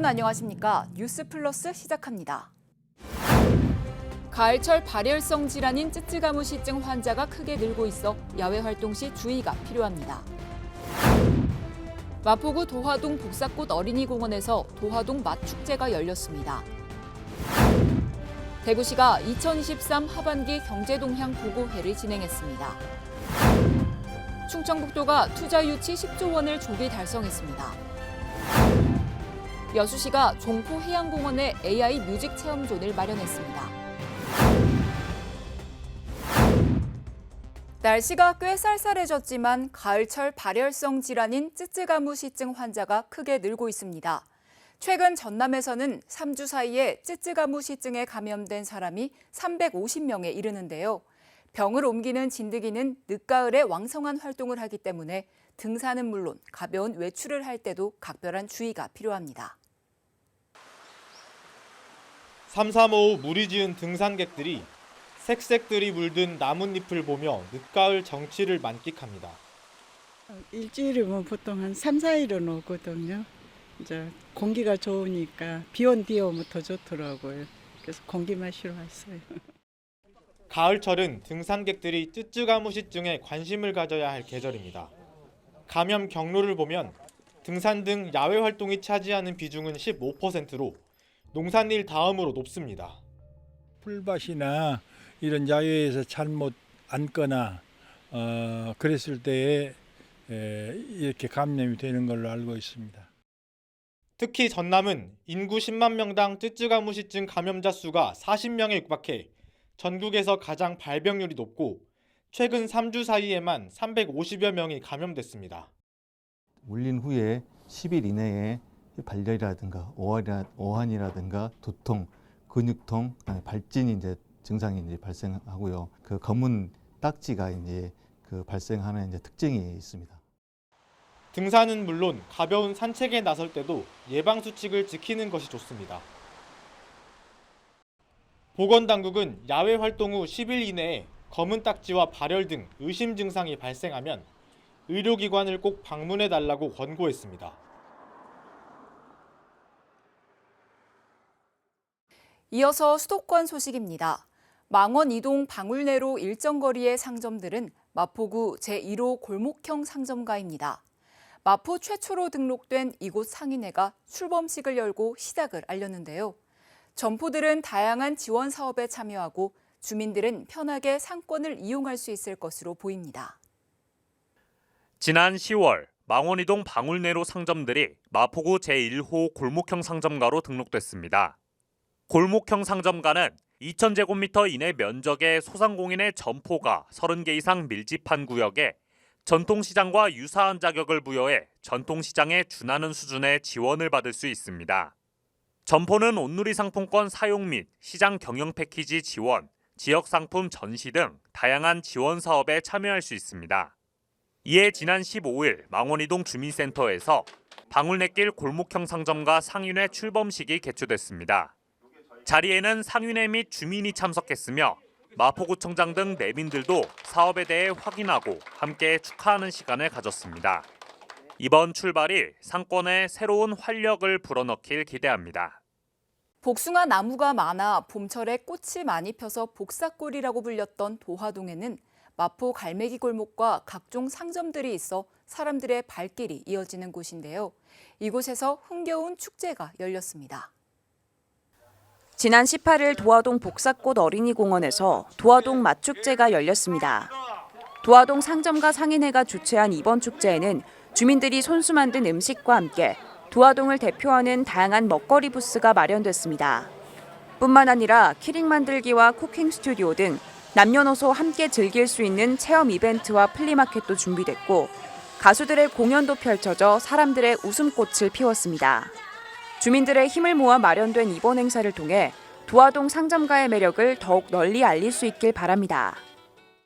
여러분 안녕하십니까? 뉴스 플러스 시작합니다. 가을철 발열성 질환인 쯔쯔가무시증 환자가 크게 늘고 있어 야외 활동 시 주의가 필요합니다. 마포구 도화동 복사꽃 어린이공원에서 도화동 맛축제가 열렸습니다. 대구시가 2023 하반기 경제동향 보고회를 진행했습니다. 충청북도가 투자 유치 10조 원을 조기 달성했습니다. 여수시가 종포 해양공원에 AI 뮤직 체험존을 마련했습니다. 날씨가 꽤 쌀쌀해졌지만 가을철 발열성 질환인 쯔쯔가무시증 환자가 크게 늘고 있습니다. 최근 전남에서는 3주 사이에 쯔쯔가무시증에 감염된 사람이 350명에 이르는데요. 병을 옮기는 진드기는 늦가을에 왕성한 활동을 하기 때문에 등산은 물론 가벼운 외출을 할 때도 각별한 주의가 필요합니다. 삼삼오오 무리지은 등산객들이 색색들이 물든 나뭇잎을 보며 늦가을 정취를 만끽합니다. 일주일이면 보통 한 3, 4일은 오거든요. 이제 공기가 좋으니까 비 온 뒤에 오면 더 좋더라고요. 그래서 공기 마시러 왔어요. 가을철은 등산객들이 쯔쯔가무시증에 관심을 가져야 할 계절입니다. 감염 경로를 보면 등산 등 야외 활동이 차지하는 비중은 15%로 농산일 다음으로 높습니다. 풀밭이나 이런 야외에서 잘못 앉거나 그랬을 때에 이렇게 감염이 되는 걸로 알고 있습니다. 특히 전남은 인구 10만 명당 쯔쯔가무시증 감염자 수가 40명에 육박해 전국에서 가장 발병률이 높고 최근 3주 사이에만 350여 명이 감염됐습니다. 물린 후에 10일 이내에 발열이라든가 오한이라든가 두통, 근육통, 발진이 이제 증상이 이제 발생하고요. 그 검은 딱지가 이제 그 발생하는 이제 특징이 있습니다. 등산은 물론 가벼운 산책에 나설 때도 예방 수칙을 지키는 것이 좋습니다. 보건당국은 야외 활동 후 10일 이내에 검은 딱지와 발열 등 의심 증상이 발생하면 의료기관을 꼭 방문해 달라고 권고했습니다. 이어서 수도권 소식입니다. 망원 이동 방울내로 일정 거리의 상점들은 마포구 제1호 골목형 상점가입니다. 마포 최초로 등록된 이곳 상인회가 출범식을 열고 시작을 알렸는데요. 점포들은 다양한 지원 사업에 참여하고 주민들은 편하게 상권을 이용할 수 있을 것으로 보입니다. 지난 10월 망원이동 방울내로 상점들이 마포구 제1호 골목형 상점가로 등록됐습니다. 골목형 상점가는 2,000제곱미터 이내 면적의 소상공인의 점포가 30개 이상 밀집한 구역에 전통시장과 유사한 자격을 부여해 전통시장에 준하는 수준의 지원을 받을 수 있습니다. 점포는 온누리 상품권 사용 및 시장 경영 패키지 지원, 지역 상품 전시 등 다양한 지원 사업에 참여할 수 있습니다. 이에 지난 15일 망원이동 주민센터에서 방울내길 골목형 상점가 상인회 출범식이 개최됐습니다. 자리에는 상인회 및 주민이 참석했으며 마포구청장 등 내민들도 사업에 대해 확인하고 함께 축하하는 시간을 가졌습니다. 이번 출발이 상권에 새로운 활력을 불어넣길 기대합니다. 복숭아 나무가 많아 봄철에 꽃이 많이 펴서 복사골이라고 불렸던 도화동에는 마포 갈매기 골목과 각종 상점들이 있어 사람들의 발길이 이어지는 곳인데요. 이곳에서 흥겨운 축제가 열렸습니다. 지난 18일 도화동 복사꽃 어린이공원에서 도화동 맛축제가 열렸습니다. 도화동 상점가 상인회가 주최한 이번 축제에는 주민들이 손수 만든 음식과 함께 도화동을 대표하는 다양한 먹거리 부스가 마련됐습니다. 뿐만 아니라 키링 만들기와 쿠킹 스튜디오 등 남녀노소 함께 즐길 수 있는 체험 이벤트와 플리마켓도 준비됐고 가수들의 공연도 펼쳐져 사람들의 웃음꽃을 피웠습니다. 주민들의 힘을 모아 마련된 이번 행사를 통해 도화동 상점가의 매력을 더욱 널리 알릴 수 있길 바랍니다.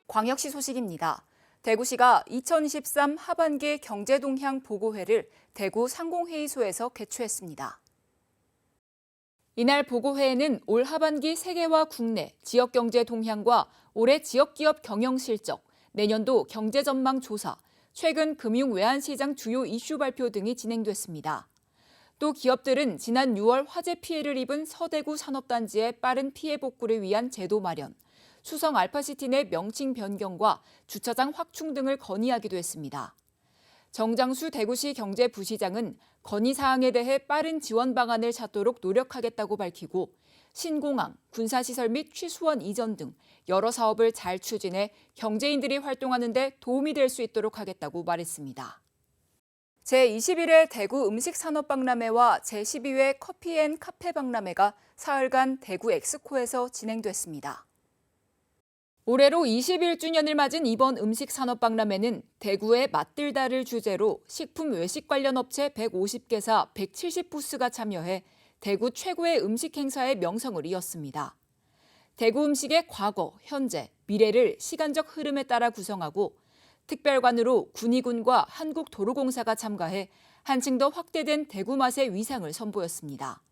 광역시 소식입니다. 대구시가 2023 하반기 경제동향 보고회를 대구 상공회의소에서 개최했습니다. 이날 보고회에는 올 하반기 세계와 국내 지역경제 동향과 올해 지역기업 경영 실적, 내년도 경제 전망 조사, 최근 금융 외환시장 주요 이슈 발표 등이 진행됐습니다. 또 기업들은 지난 6월 화재 피해를 입은 서대구 산업단지의 빠른 피해 복구를 위한 제도 마련, 수성 알파시티 내 명칭 변경과 주차장 확충 등을 건의하기도 했습니다. 정장수 대구시 경제부시장은 건의 사항에 대해 빠른 지원 방안을 찾도록 노력하겠다고 밝히고 신공항, 군사시설 및 취수원 이전 등 여러 사업을 잘 추진해 경제인들이 활동하는 데 도움이 될 수 있도록 하겠다고 말했습니다. 제21회 대구 음식산업박람회와 제12회 커피앤카페 박람회가 사흘간 대구 엑스코에서 진행됐습니다. 올해로 21주년을 맞은 이번 음식산업박람회는 대구의 맛들다를 주제로 식품 외식 관련 업체 150개사 170부스가 참여해 대구 최고의 음식 행사의 명성을 이었습니다. 대구 음식의 과거, 현재, 미래를 시간적 흐름에 따라 구성하고 특별관으로 군의군과 한국도로공사가 참가해 한층 더 확대된 대구 맛의 위상을 선보였습니다.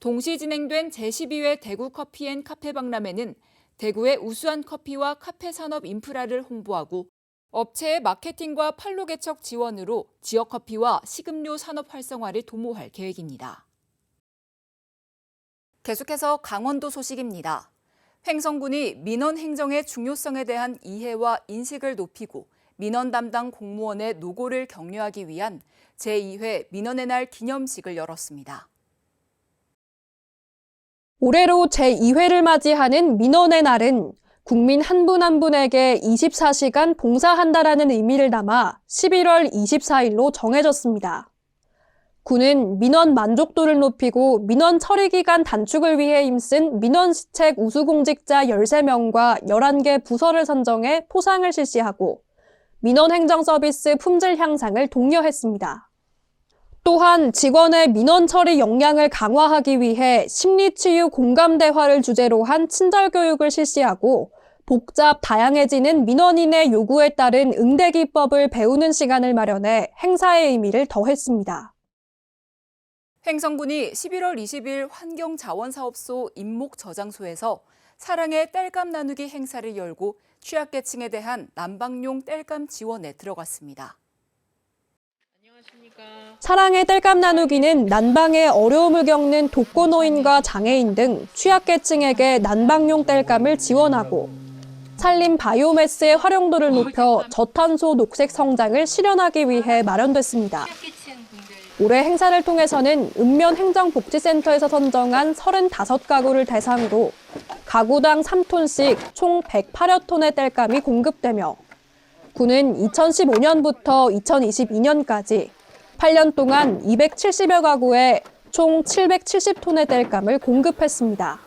동시 진행된 제12회 대구 커피앤카페 박람회는 대구의 우수한 커피와 카페 산업 인프라를 홍보하고 업체의 마케팅과 판로 개척 지원으로 지역 커피와 식음료 산업 활성화를 도모할 계획입니다. 계속해서 강원도 소식입니다. 횡성군이 민원 행정의 중요성에 대한 이해와 인식을 높이고 민원 담당 공무원의 노고를 격려하기 위한 제2회 민원의 날 기념식을 열었습니다. 올해로 제2회를 맞이하는 민원의 날은 국민 한 분 한 분에게 24시간 봉사한다라는 의미를 담아 11월 24일로 정해졌습니다. 군은 민원 만족도를 높이고 민원 처리 기간 단축을 위해 힘쓴 민원시책 우수공직자 13명과 11개 부서를 선정해 포상을 실시하고 민원행정 서비스 품질 향상을 독려했습니다. 또한 직원의 민원 처리 역량을 강화하기 위해 심리치유 공감대화를 주제로 한 친절교육을 실시하고 복잡 다양해지는 민원인의 요구에 따른 응대기법을 배우는 시간을 마련해 행사의 의미를 더했습니다. 횡성군이 11월 20일 환경자원사업소 임목저장소에서 사랑의 땔감 나누기 행사를 열고 취약계층에 대한 난방용 땔감 지원에 들어갔습니다. 사랑의 땔감 나누기는 난방에 어려움을 겪는 독거노인과 장애인 등 취약계층에게 난방용 땔감을 지원하고 산림 바이오매스의 활용도를 높여 저탄소 녹색 성장을 실현하기 위해 마련됐습니다. 올해 행사를 통해서는 읍면행정복지센터에서 선정한 35가구를 대상으로 가구당 3톤씩 총 108여 톤의 땔감이 공급되며 군은 2015년부터 2022년까지 8년 동안 270여 가구에 총 770톤의 땔감을 공급했습니다.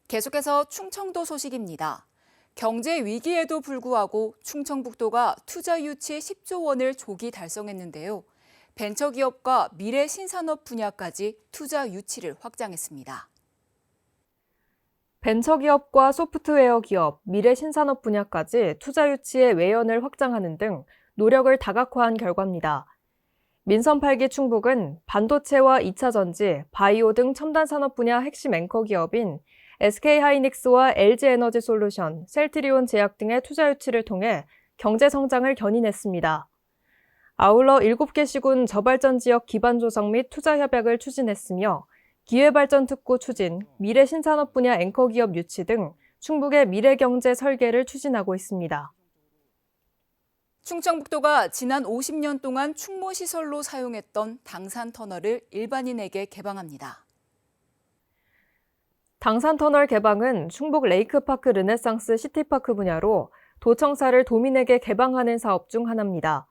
계속해서 충청도 소식입니다. 경제 위기에도 불구하고 충청북도가 투자 유치 10조 원을 조기 달성했는데요. 벤처기업과 미래 신산업 분야까지 투자 유치를 확장했습니다. 벤처기업과 소프트웨어 기업, 미래 신산업 분야까지 투자 유치의 외연을 확장하는 등 노력을 다각화한 결과입니다. 민선 8기 충북은 반도체와 2차 전지, 바이오 등 첨단 산업 분야 핵심 앵커 기업인 SK하이닉스와 LG에너지솔루션, 셀트리온 제약 등의 투자 유치를 통해 경제 성장을 견인했습니다. 아울러 7개 시군 저발전 지역 기반 조성 및 투자 협약을 추진했으며 기회발전 특구 추진, 미래 신산업 분야 앵커 기업 유치 등 충북의 미래 경제 설계를 추진하고 있습니다. 충청북도가 지난 50년 동안 충모시설로 사용했던 당산터널을 일반인에게 개방합니다. 당산터널 개방은 충북 레이크파크 르네상스 시티파크 분야로 도청사를 도민에게 개방하는 사업 중 하나입니다.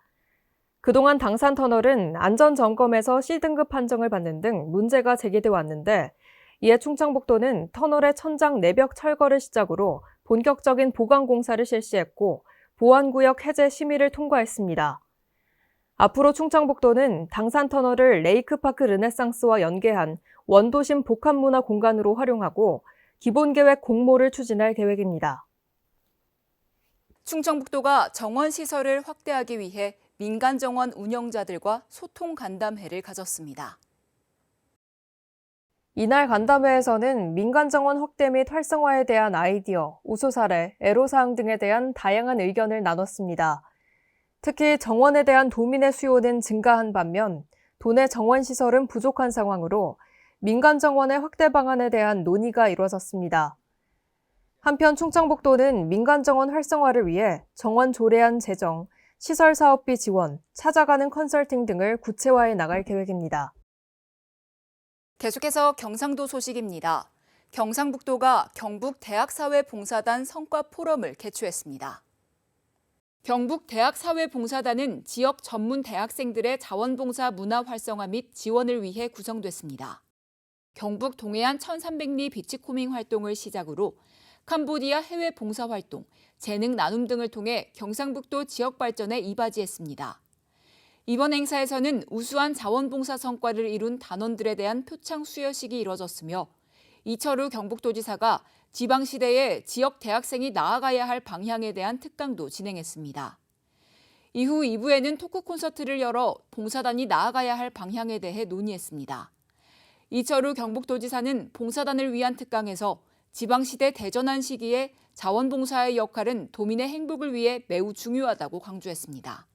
그동안 당산터널은 안전점검에서 C등급 판정을 받는 등 문제가 제기돼 왔는데 이에 충청북도는 터널의 천장 내벽 철거를 시작으로 본격적인 보강 공사를 실시했고 보안구역 해제 심의를 통과했습니다. 앞으로 충청북도는 당산터널을 레이크파크 르네상스와 연계한 원도심 복합문화 공간으로 활용하고 기본계획 공모를 추진할 계획입니다. 충청북도가 정원시설을 확대하기 위해 민간정원 운영자들과 소통 간담회를 가졌습니다. 이날 간담회에서는 민간정원 확대 및 활성화에 대한 아이디어, 우수 사례, 애로사항 등에 대한 다양한 의견을 나눴습니다. 특히 정원에 대한 도민의 수요는 증가한 반면 도내 정원 시설은 부족한 상황으로 민간 정원의 확대 방안에 대한 논의가 이루어졌습니다. 한편 충청북도는 민간 정원 활성화를 위해 정원 조례안 제정, 시설 사업비 지원, 찾아가는 컨설팅 등을 구체화해 나갈 계획입니다. 계속해서 경상도 소식입니다. 경상북도가 경북대학사회봉사단 성과 포럼을 개최했습니다. 경북대학사회봉사단은 지역 전문 대학생들의 자원봉사 문화 활성화 및 지원을 위해 구성됐습니다. 경북 동해안 1300리 비치코밍 활동을 시작으로 캄보디아 해외 봉사활동, 재능 나눔 등을 통해 경상북도 지역 발전에 이바지했습니다. 이번 행사에서는 우수한 자원봉사 성과를 이룬 단원들에 대한 표창 수여식이 이뤄졌으며 이철우 경북도지사가 지방시대에 지역 대학생이 나아가야 할 방향에 대한 특강도 진행했습니다. 이후 2부에는 토크 콘서트를 열어 봉사단이 나아가야 할 방향에 대해 논의했습니다. 이철우 경북도지사는 봉사단을 위한 특강에서 지방시대 대전환 시기에 자원봉사의 역할은 도민의 행복을 위해 매우 중요하다고 강조했습니다.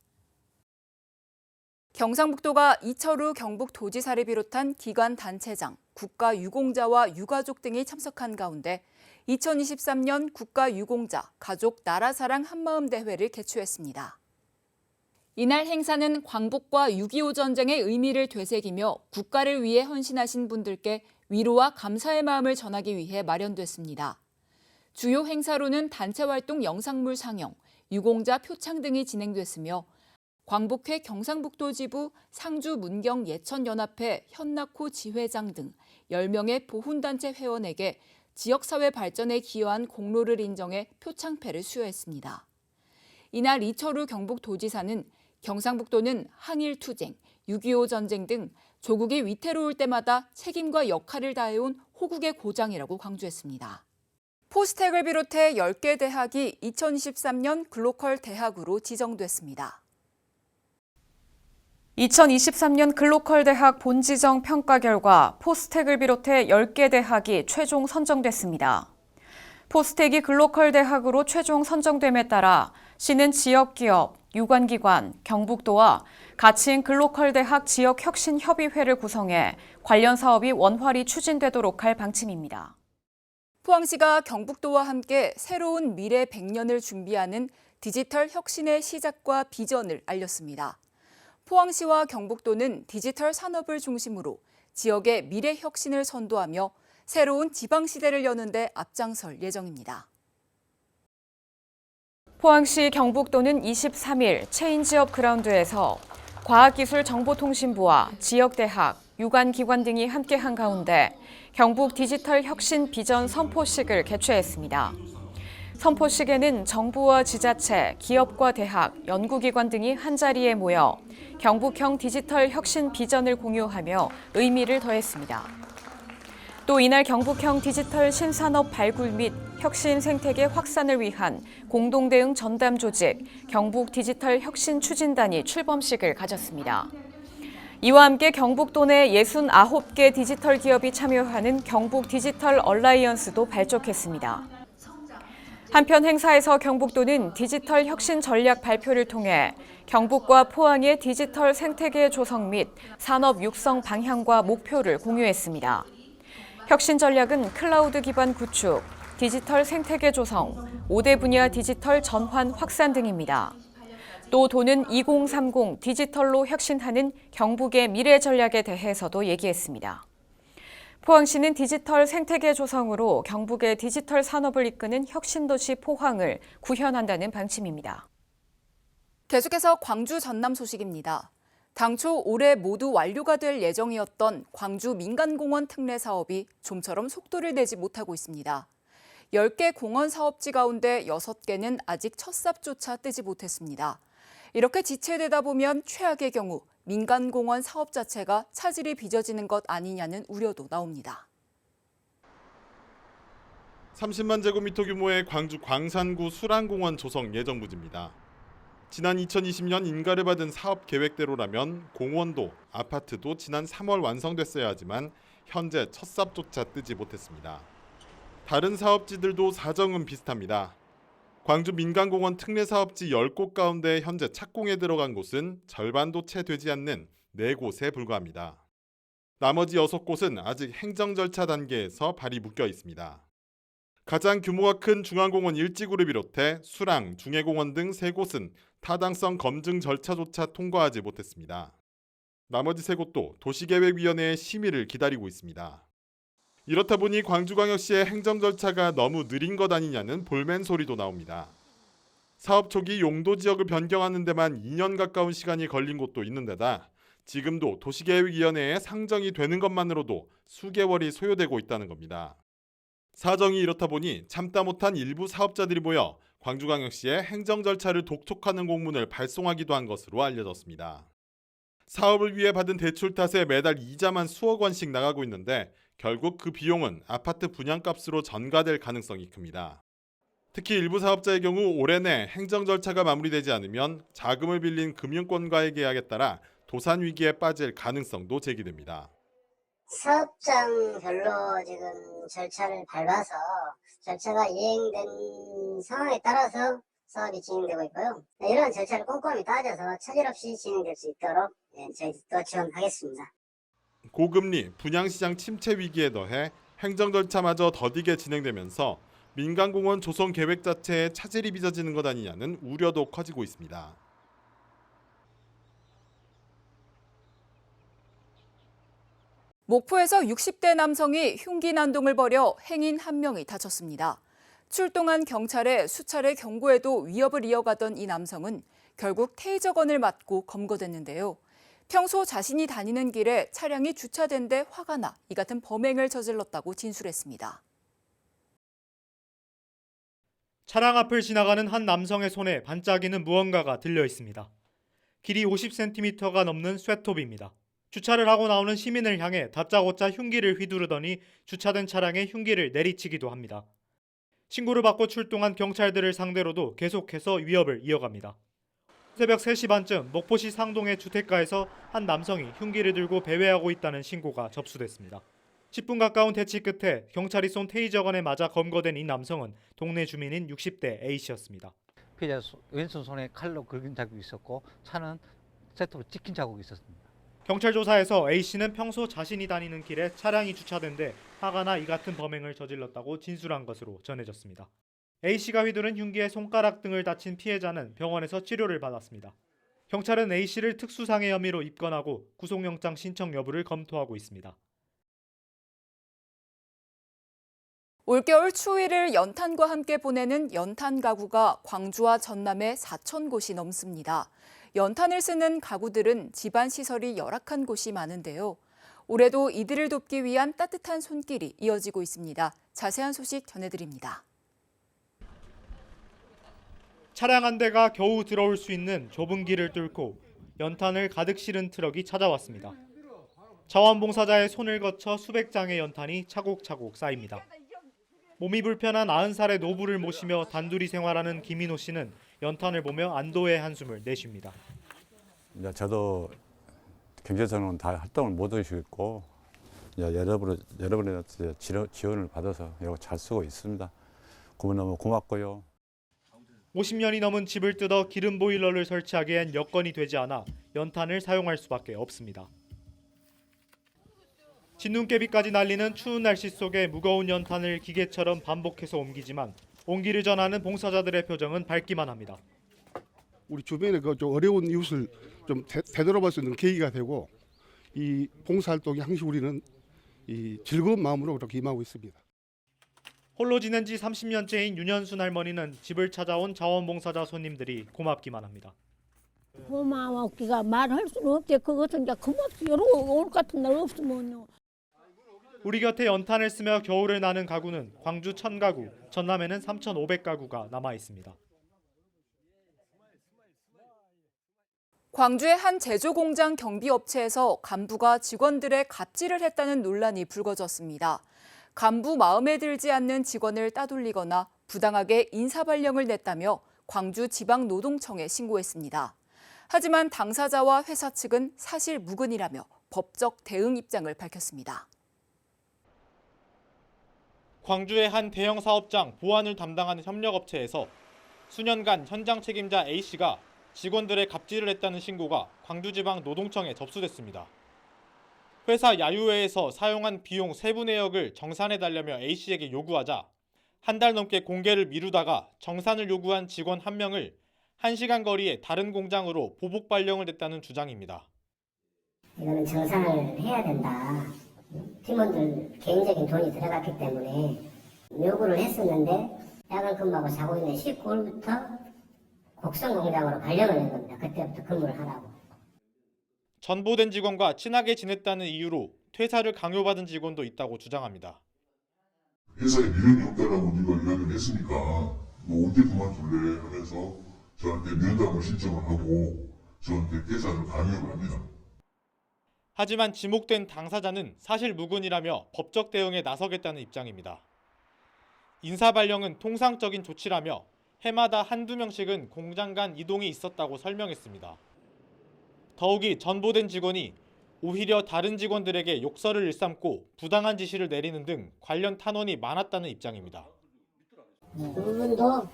경상북도가 이철우 경북도지사를 비롯한 기관 단체장, 국가유공자와 유가족 등이 참석한 가운데 2023년 국가유공자 가족 나라사랑 한마음 대회를 개최했습니다. 이날 행사는 광복과 6.25 전쟁의 의미를 되새기며 국가를 위해 헌신하신 분들께 위로와 감사의 마음을 전하기 위해 마련됐습니다. 주요 행사로는 단체활동 영상물 상영, 유공자 표창 등이 진행됐으며 광복회 경상북도 지부 상주 문경 예천연합회 현낙호 지회장 등 10명의 보훈단체 회원에게 지역사회 발전에 기여한 공로를 인정해 표창패를 수여했습니다. 이날 이철우 경북도지사는 경상북도는 항일투쟁, 6.25 전쟁 등 조국이 위태로울 때마다 책임과 역할을 다해온 호국의 고장이라고 강조했습니다. 포스텍을 비롯해 10개 대학이 2023년 글로컬 대학으로 지정됐습니다. 2023년 글로컬 대학 본지정 평가 결과 포스텍을 비롯해 10개 대학이 최종 선정됐습니다. 포스텍이 글로컬 대학으로 최종 선정됨에 따라 시는 지역기업, 유관기관, 경북도와 가치인 글로컬 대학 지역혁신협의회를 구성해 관련 사업이 원활히 추진되도록 할 방침입니다. 포항시가 경북도와 함께 새로운 미래 100년을 준비하는 디지털 혁신의 시작과 비전을 알렸습니다. 포항시와 경북도는 디지털 산업을 중심으로 지역의 미래 혁신을 선도하며 새로운 지방시대를 여는 데 앞장설 예정입니다. 포항시 경북도는 23일 체인지업 그라운드에서 과학기술정보통신부와 지역대학, 유관기관 등이 함께한 가운데 경북 디지털 혁신 비전 선포식을 개최했습니다. 선포식에는 정부와 지자체, 기업과 대학, 연구기관 등이 한자리에 모여 경북형 디지털 혁신 비전을 공유하며 의미를 더했습니다. 또 이날 경북형 디지털 신산업 발굴 및 혁신 생태계 확산을 위한 공동대응 전담 조직 경북 디지털 혁신 추진단이 출범식을 가졌습니다. 이와 함께 경북도 내 69개 디지털 기업이 참여하는 경북 디지털 얼라이언스도 발족했습니다. 한편 행사에서 경북도는 디지털 혁신 전략 발표를 통해 경북과 포항의 디지털 생태계 조성 및 산업 육성 방향과 목표를 공유했습니다. 혁신 전략은 클라우드 기반 구축, 디지털 생태계 조성, 5대 분야 디지털 전환 확산 등입니다. 또 도는 2030 디지털로 혁신하는 경북의 미래 전략에 대해서도 얘기했습니다. 포항시는 디지털 생태계 조성으로 경북의 디지털 산업을 이끄는 혁신도시 포항을 구현한다는 방침입니다. 계속해서 광주 전남 소식입니다. 당초 올해 모두 완료가 될 예정이었던 광주 민간공원 특례 사업이 좀처럼 속도를 내지 못하고 있습니다. 10개 공원 사업지 가운데 6개는 아직 첫 삽조차 떼지 못했습니다. 이렇게 지체되다 보면 최악의 경우 민간공원 사업 자체가 차질이 빚어지는 것 아니냐는 우려도 나옵니다. 30만 제곱미터 규모의 광주 광산구 수랑공원 조성 예정부지입니다. 지난 2020년 인가를 받은 사업 계획대로라면 공원도 아파트도 지난 3월 완성됐어야 하지만 현재 첫 삽조차 뜨지 못했습니다. 다른 사업지들도 사정은 비슷합니다. 광주 민간공원 특례사업지 10곳 가운데 현재 착공에 들어간 곳은 절반도 채 되지 않는 4곳에 불과합니다. 나머지 6곳은 아직 행정 절차 단계에서 발이 묶여 있습니다. 가장 규모가 큰 중앙공원 1지구를 비롯해 수랑, 중해공원 등 3곳은 타당성 검증 절차조차 통과하지 못했습니다. 나머지 3곳도 도시계획위원회의 심의를 기다리고 있습니다. 이렇다 보니 광주광역시의 행정 절차가 너무 느린 것 아니냐는 볼멘 소리도 나옵니다. 사업 초기 용도 지역을 변경하는 데만 2년 가까운 시간이 걸린 곳도 있는 데다 지금도 도시계획위원회에 상정이 되는 것만으로도 수개월이 소요되고 있다는 겁니다. 사정이 이렇다 보니 참다 못한 일부 사업자들이 모여 광주광역시의 행정 절차를 독촉하는 공문을 발송하기도 한 것으로 알려졌습니다. 사업을 위해 받은 대출 탓에 매달 이자만 수억 원씩 나가고 있는데 결국 그 비용은 아파트 분양값으로 전가될 가능성이 큽니다. 특히 일부 사업자의 경우 올해 내 행정 절차가 마무리되지 않으면 자금을 빌린 금융권과의 계약에 따라 도산 위기에 빠질 가능성도 제기됩니다. 사업장별로 지금 절차를 밟아서 절차가 이행된 상황에 따라서 사업이 진행되고 있고요. 이러한 절차를 꼼꼼히 따져서 차질 없이 진행될 수 있도록 저희도 지원하겠습니다. 고금리, 분양시장 침체 위기에 더해 행정 절차마저 더디게 진행되면서 민간공원 조성 계획 자체에 차질이 빚어지는 것 아니냐는 우려도 커지고 있습니다. 목포에서 60대 남성이 흉기 난동을 벌여 행인 1명이 다쳤습니다. 출동한 경찰에 수차례 경고에도 위협을 이어가던 이 남성은 결국 테이저건을 맞고 검거됐는데요. 평소 자신이 다니는 길에 차량이 주차된 데 화가 나 이 같은 범행을 저질렀다고 진술했습니다. 차량 앞을 지나가는 한 남성의 손에 반짝이는 무언가가 들려 있습니다. 길이 50cm가 넘는 쇠톱입니다. 주차를 하고 나오는 시민을 향해 다짜고짜 흉기를 휘두르더니 주차된 차량에 흉기를 내리치기도 합니다. 신고를 받고 출동한 경찰들을 상대로도 계속해서 위협을 이어갑니다. 새벽 3시 반쯤 목포시 상동의 주택가에서 한 남성이 흉기를 들고 배회하고 있다는 신고가 접수됐습니다. 10분 가까운 대치 끝에 경찰이 쏜 테이저건에 맞아 검거된 이 남성은 동네 주민인 60대 A씨였습니다. 피해자 왼손 손에 칼로 긁은 자국이 있었고 차는 세트로 찍힌 자국이 있었습니다. 경찰 조사에서 A씨는 평소 자신이 다니는 길에 차량이 주차된 데 화가 나 이 같은 범행을 저질렀다고 진술한 것으로 전해졌습니다. A씨가 휘두른 흉기에 손가락 등을 다친 피해자는 병원에서 치료를 받았습니다. 경찰은 A씨를 특수상해 혐의로 입건하고 구속영장 신청 여부를 검토하고 있습니다. 올겨울 추위를 연탄과 함께 보내는 연탄 가구가 광주와 전남에 4,000곳이 넘습니다. 연탄을 쓰는 가구들은 집안 시설이 열악한 곳이 많은데요. 올해도 이들을 돕기 위한 따뜻한 손길이 이어지고 있습니다. 자세한 소식 전해드립니다. 차량 한 대가 겨우 들어올 수 있는 좁은 길을 뚫고 연탄을 가득 실은 트럭이 찾아왔습니다. 자원봉사자의 손을 거쳐 수백 장의 연탄이 차곡차곡 쌓입니다. 몸이 불편한 90살의 노부를 모시며 단둘이 생활하는 김인호 씨는 연탄을 보며 안도의 한숨을 내쉽니다. 저도 경제적으로 다 활동을 못 하고 있고 여러분의 지원을 받아서 잘 쓰고 있습니다. 너무 고맙고요. 50년이 넘은 집을 뜯어 기름 보일러를 설치하기엔 여건이 되지 않아 연탄을 사용할 수밖에 없습니다. 진눈깨비까지 날리는 추운 날씨 속에 무거운 연탄을 기계처럼 반복해서 옮기지만 온기를 전하는 봉사자들의 표정은 밝기만 합니다. 우리 주변에 그 좀 어려운 이웃을 좀 되돌아볼 수 있는 계기가 되고 이 봉사활동이 항상 우리는 이 즐거운 마음으로 그렇게 임하고 있습니다. 홀로 지낸 지 30년째인 윤현순 할머니는 집을 찾아온 자원봉사자 손님들이 고맙기만 합니다. 고마워. 우리가 말할 수는 없지. 그것은 이제 고맙지. 이러고 올 같은 날 없으면요. 우리 곁에 연탄을 쓰며 겨울을 나는 가구는 광주 1,000가구, 전남에는 3,500가구가 남아 있습니다. 광주의 한 제조공장 경비업체에서 간부가 직원들의 갑질을 했다는 논란이 불거졌습니다. 간부 마음에 들지 않는 직원을 따돌리거나 부당하게 인사발령을 냈다며 광주지방노동청에 신고했습니다. 하지만 당사자와 회사 측은 사실 무근이라며 법적 대응 입장을 밝혔습니다. 광주의 한 대형 사업장 보안을 담당하는 협력업체에서 수년간 현장 책임자 A씨가 직원들의 갑질을 했다는 신고가 광주지방노동청에 접수됐습니다. 회사 야유회에서 사용한 비용 3분의 1억을 정산해달라며 A씨에게 요구하자 한 달 넘게 공개를 미루다가 정산을 요구한 직원 1명을 1시간 거리의 다른 공장으로 보복 발령을 냈다는 주장입니다. 이거는 정산을 해야 된다. 팀원들 개인적인 돈이 들어갔기 때문에 요구를 했었는데 야간 근무하고 자고 있는 19일부터 곡성 공장으로 발령을 낸 겁니다. 그때부터 근무를 하라고. 전보된 직원과 친하게 지냈다는 이유로 퇴사를 강요받은 직원도 있다고 주장합니다. 회사에 미련이 없다라고 네가 이야기를 했으니까 너 언제 그만둘래 하면서 저한테 면담을 신청을 하고 저한테 퇴사를 강요를 합니다. 하지만 지목된 당사자는 사실 무근이라며 법적 대응에 나서겠다는 입장입니다. 인사발령은 통상적인 조치라며 해마다 한두 명씩은 공장 간 이동이 있었다고 설명했습니다. 더욱이 전보된 직원이 오히려 다른 직원들에게 욕설을 일삼고 부당한 지시를 내리는 등 관련 탄원이 많았다는 입장입니다. 그분도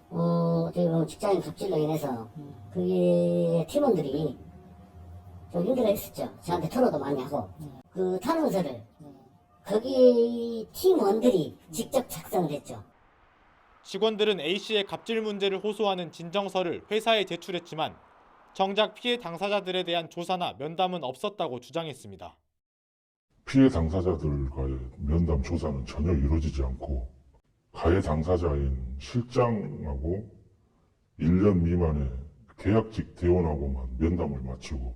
어떻게 보면 직장인 갑질로 인해서 그 팀원들이 좀 힘들어했었죠. 저한테 토로도 많이 하고 그 탄원서를 거기 팀원들이 직접 작성했죠. 직원들은 A씨의 갑질 문제를 호소하는 진정서를 회사에 제출했지만 정작 피해 당사자들에 대한 조사나 면담은 없었다고 주장했습니다. 피해 당사자들과의 면담 조사는 전혀 이루어지지 않고 가해 당사자인 실장하고 1년 미만의 계약직 대원하고만 면담을 마치고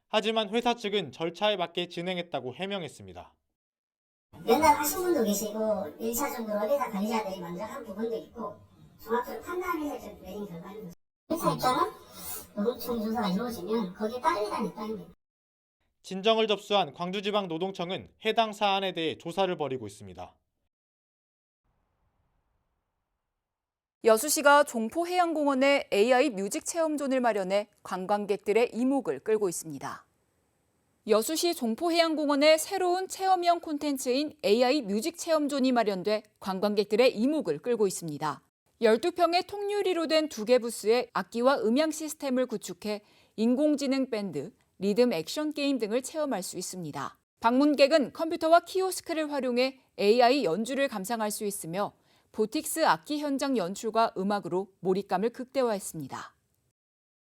하지만 회사 측은 절차에 맞게 진행했다고 해명했습니다. 면담하신 분도 계시고 1차적으로 회사 관리자들이 만족한 부분도 있고 종합적으로 판단해서 좀 내린 결과입니다. 회사 입장은 노동청 조사가 이루어지면 거기에 따르겠다는 입장입니다. 진정을 접수한 광주지방노동청은 해당 사안에 대해 조사를 벌이고 있습니다. 여수시가 종포해양공원에 AI 뮤직 체험존을 마련해 관광객들의 이목을 끌고 있습니다. 여수시 종포해양공원에 새로운 체험형 콘텐츠인 AI 뮤직 체험존이 마련돼 관광객들의 이목을 끌고 있습니다. 12평의 통유리로 된 2개 부스에 악기와 음향 시스템을 구축해 인공지능 밴드, 리듬 액션 게임 등을 체험할 수 있습니다. 방문객은 컴퓨터와 키오스크를 활용해 AI 연주를 감상할 수 있으며 보틱스 악기 현장 연출과 음악으로 몰입감을 극대화했습니다.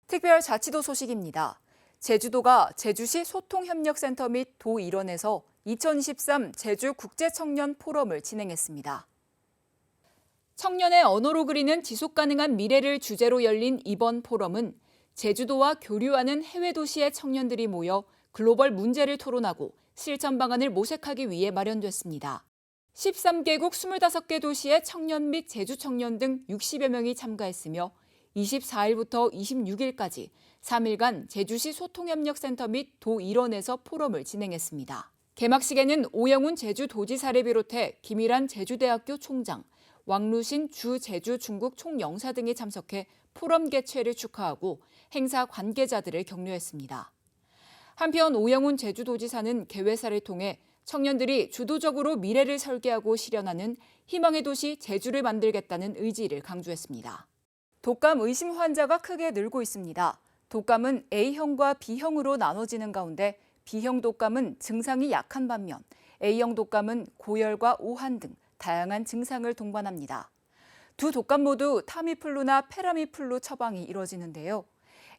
특별자치도 소식입니다. 제주도가 제주시 소통협력센터 및 도 일원에서 2023 제주국제청년 포럼을 진행했습니다. 청년의 언어로 그리는 지속가능한 미래를 주제로 열린 이번 포럼은 제주도와 교류하는 해외 도시의 청년들이 모여 글로벌 문제를 토론하고 실천 방안을 모색하기 위해 마련됐습니다. 13개국 25개 도시의 청년 및 제주 청년 등 60여 명이 참가했으며 24일부터 26일까지 3일간 제주시 소통협력센터 및 도 일원에서 포럼을 진행했습니다. 개막식에는 오영훈 제주도지사를 비롯해 김일환 제주대학교 총장, 왕루신 주 제주 중국 총영사 등이 참석해 포럼 개최를 축하하고 행사 관계자들을 격려했습니다. 한편 오영훈 제주도지사는 개회사를 통해 청년들이 주도적으로 미래를 설계하고 실현하는 희망의 도시 제주를 만들겠다는 의지를 강조했습니다. 독감 의심 환자가 크게 늘고 있습니다. 독감은 A형과 B형으로 나눠지는 가운데 B형 독감은 증상이 약한 반면 A형 독감은 고열과 오한 등 다양한 증상을 동반합니다. 두 독감 모두 타미플루나 페라미플루 처방이 이뤄지는데요.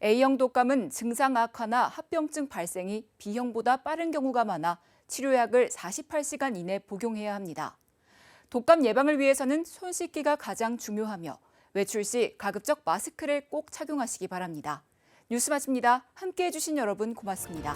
A형 독감은 증상 악화나 합병증 발생이 B형보다 빠른 경우가 많아 치료약을 48시간 이내 복용해야 합니다. 독감 예방을 위해서는 손 씻기가 가장 중요하며 외출 시 가급적 마스크를 꼭 착용하시기 바랍니다. 뉴스 마칩니다. 함께해 주신 여러분 고맙습니다.